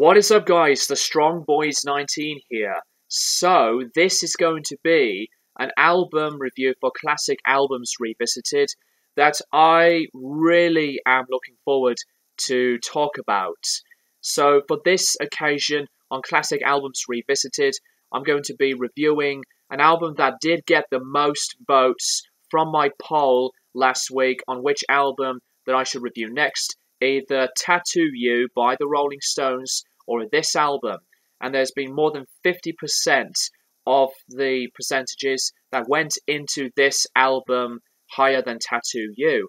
What is up, guys? The Strong Boys 19 here. So, this is going to be an album review for Classic Albums Revisited that I really am looking forward to talk about. So, for this occasion on Classic Albums Revisited, I'm going to be reviewing an album that did get the most votes from my poll last week on which album that I should review next. Either Tattoo You by the Rolling Stones or this album. And there's been more than 50% of the percentages that went into this album higher than Tattoo You.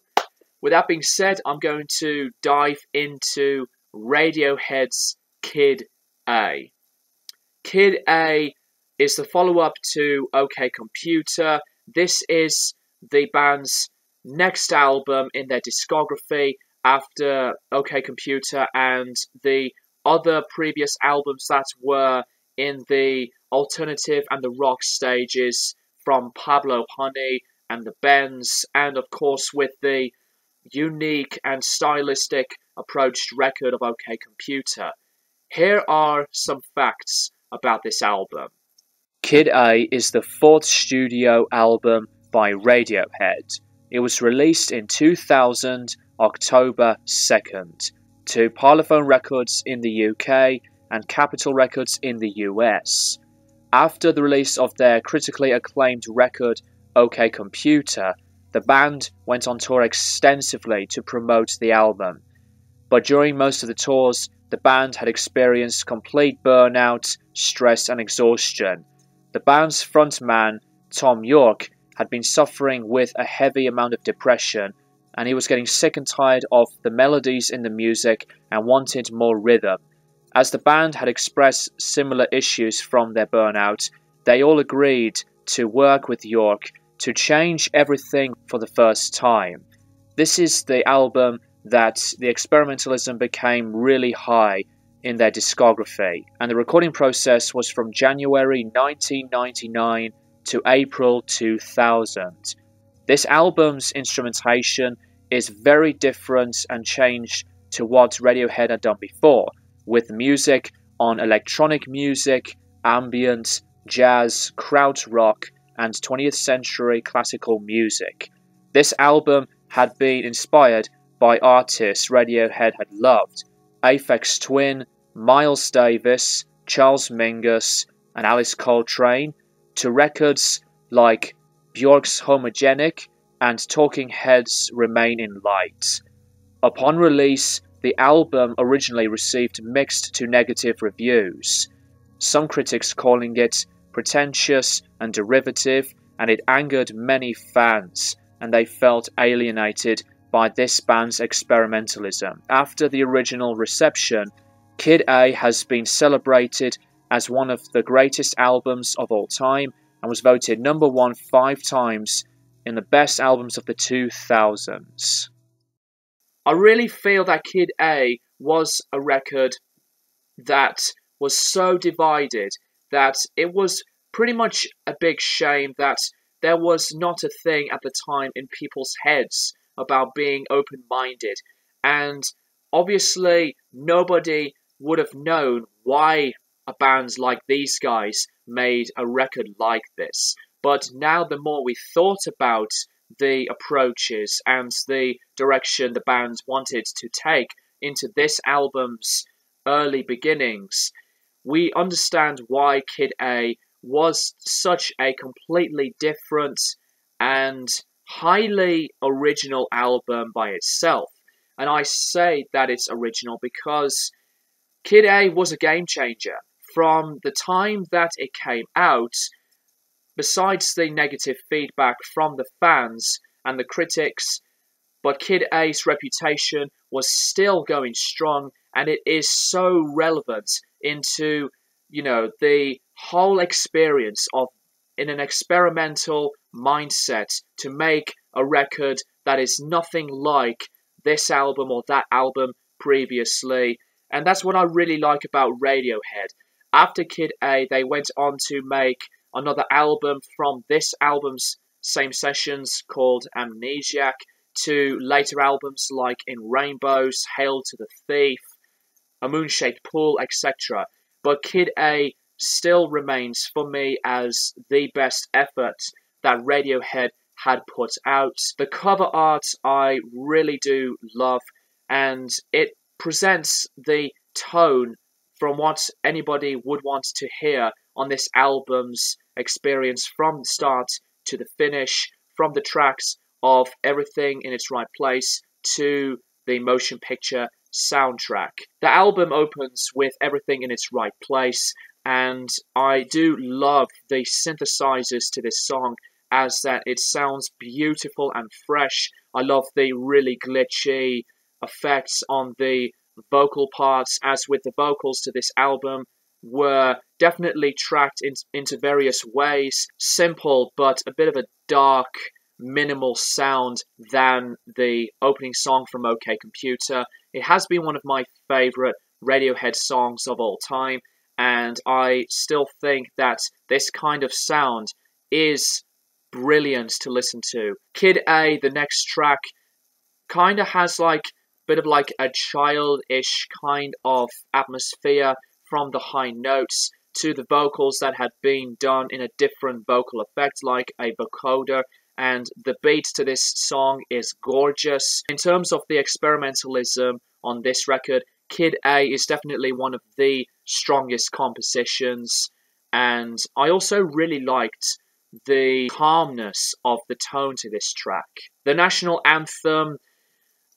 With that being said, I'm going to dive into Radiohead's Kid A. Kid A is the follow-up to OK Computer. This is the band's next album in their discography after OK Computer and the other previous albums that were in the alternative and the rock stages from Pablo Honey and the Bends, and of course with the unique and stylistic approached record of OK Computer. Here are some facts about this album. Kid A is the fourth studio album by Radiohead. It was released in 2000, October 2nd, to Parlophone Records in the UK and Capitol Records in the US. After the release of their critically acclaimed record OK Computer, the band went on tour extensively to promote the album. But during most of the tours, the band had experienced complete burnout, stress and exhaustion. The band's frontman, Tom York, had been suffering with a heavy amount of depression, and he was getting sick and tired of the melodies in the music and wanted more rhythm. As the band had expressed similar issues from their burnout, they all agreed to work with York to change everything for the first time. This is the album that the experimentalism became really high in their discography, and the recording process was from January 1999 to April 2000. This album's instrumentation is very different and changed to what Radiohead had done before, with music on electronic music, ambient, jazz, krautrock, and 20th century classical music. This album had been inspired by artists Radiohead had loved: Aphex Twin, Miles Davis, Charles Mingus, and Alice Coltrane, to records like Björk's Homogenic and Talking Heads' Remain in Light. Upon release, the album originally received mixed to negative reviews, some critics calling it pretentious and derivative, and it angered many fans, and they felt alienated by this band's experimentalism. After the original reception, Kid A has been celebrated as one of the greatest albums of all time and was voted number 1 5 times in the best albums of the 2000s. I really feel that Kid A was a record that was so divided that it was pretty much a big shame that there was not a thing at the time in people's heads about being open-minded, and obviously nobody would have known why a band like these guys made a record like this. But now the more we thought about the approaches and the direction the band wanted to take into this album's early beginnings, we understand why Kid A was such a completely different and highly original album by itself. And I say that it's original because Kid A was a game changer. From the time that it came out, besides the negative feedback from the fans and the critics, but Kid A's reputation was still going strong, and it is so relevant into, the whole experience of, in an experimental mindset, to make a record that is nothing like this album or that album previously. And that's what I really like about Radiohead. After Kid A, they went on to make another album from this album's same sessions called Amnesiac, to later albums like In Rainbows, Hail to the Thief, A Moon-Shaped Pool, etc. But Kid A still remains for me as the best effort that Radiohead had put out. The cover art I really do love, and it presents the tone from what anybody would want to hear on this album's experience from the start to the finish, from the tracks of Everything in Its Right Place to the motion picture soundtrack. The album opens with Everything in Its Right Place, and I do love the synthesizers to this song as that it sounds beautiful and fresh. I love the really glitchy effects on the vocal parts, as with the vocals to this album were definitely tracked into various ways. Simple, but a bit of a dark, minimal sound than the opening song from OK Computer. It has been one of my favourite Radiohead songs of all time, and I still think that this kind of sound is brilliant to listen to. Kid A, the next track, kind of has like a bit of like a childish kind of atmosphere from the high notes to the vocals that had been done in a different vocal effect like a vocoder, and the beat to this song is gorgeous. In terms of the experimentalism on this record, Kid A is definitely one of the strongest compositions, and I also really liked the calmness of the tone to this track. The national anthem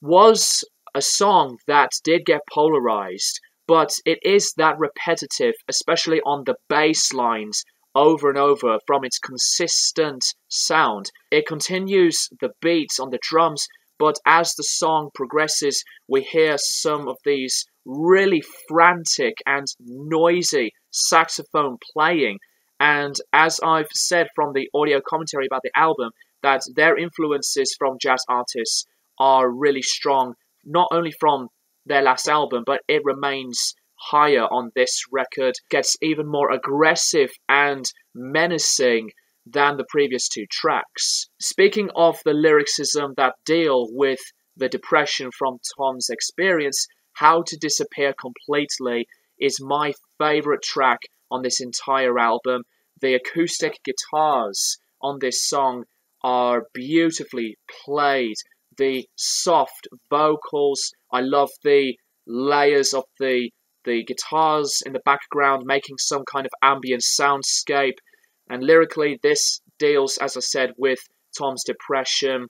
was a song that did get polarized, but it is that repetitive, especially on the bass lines, over and over from its consistent sound. It continues the beats on the drums, but as the song progresses, we hear some of these really frantic and noisy saxophone playing. And as I've said from the audio commentary about the album, that their influences from jazz artists are really strong, not only from their last album, but it remains higher on this record, gets even more aggressive and menacing than the previous two tracks. Speaking of the lyricism that deal with the depression from Tom's experience, How to Disappear Completely is my favourite track on this entire album. The acoustic guitars on this song are beautifully played. The soft vocals, I love the layers of the guitars in the background making some kind of ambient soundscape. And lyrically, this deals, as I said, with Tom's depression,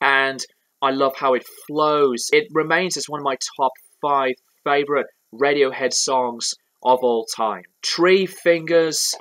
and I love how it flows. It remains as one of my top 5 favourite Radiohead songs of all time. Tree Fingers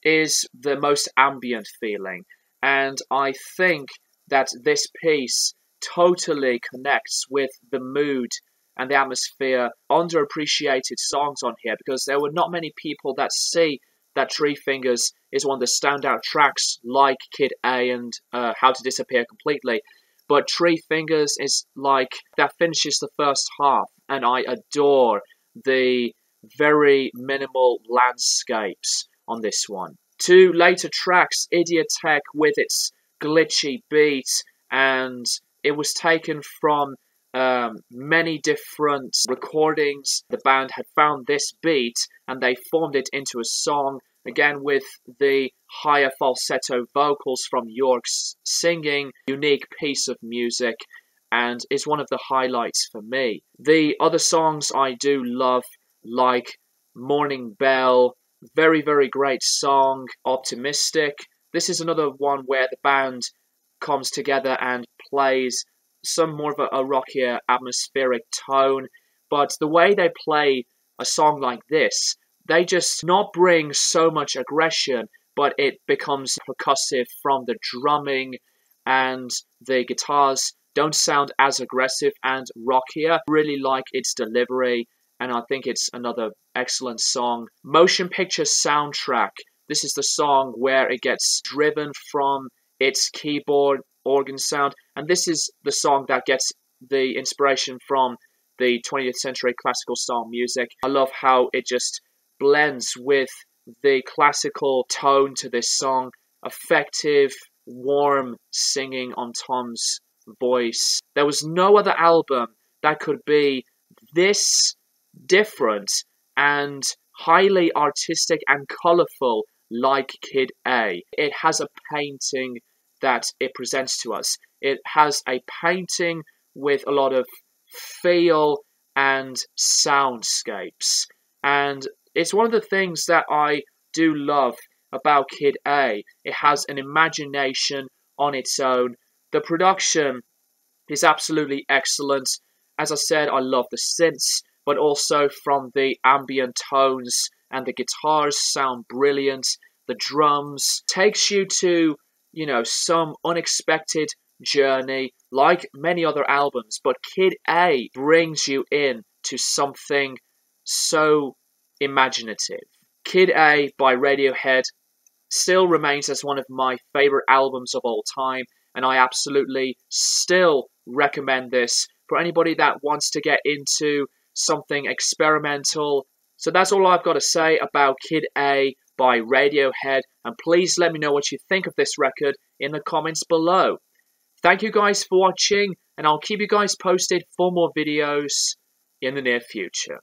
is the most ambient feeling, and I think that this piece totally connects with the mood and the atmosphere. Underappreciated songs on here, because there were not many people that see that Tree Fingers is one of the standout tracks like Kid A and How to Disappear Completely. But Tree Fingers is like, that finishes the first half, and I adore the very minimal landscapes on this one. Two later tracks, Idiot Tech with its glitchy beat, and it was taken from many different recordings. The band had found this beat and they formed it into a song, again with the higher falsetto vocals from York's singing. Unique piece of music, and is one of the highlights for me. The other songs I do love, like Morning Bell, very, very great song. Optimistic, this is another one where the band comes together and plays some more of a rockier, atmospheric tone, but the way they play a song like this, they just not bring so much aggression, but it becomes percussive from the drumming, and the guitars don't sound as aggressive and rockier. Really like its delivery, and I think it's another excellent song. Motion Picture Soundtrack, this is the song where it gets driven from its keyboard organ sound, and this is the song that gets the inspiration from the 20th century classical style music. I love how it just blends with the classical tone to this song. Effective, warm singing on Tom's voice. There was no other album that could be this different and highly artistic and colourful like Kid A. It has a painting that it presents to us. It has a painting with a lot of feel and soundscapes. And it's one of the things that I do love about Kid A. It has an imagination on its own. The production is absolutely excellent. As I said, I love the synths, but also from the ambient tones, and the guitars sound brilliant. The drums takes you to, some unexpected journey like many other albums, but Kid A brings you in to something so imaginative. Kid A by Radiohead still remains as one of my favorite albums of all time, and I absolutely still recommend this for anybody that wants to get into something experimental. So that's all I've got to say about Kid A by Radiohead, and please let me know what you think of this record in the comments below. Thank you guys for watching, and I'll keep you guys posted for more videos in the near future.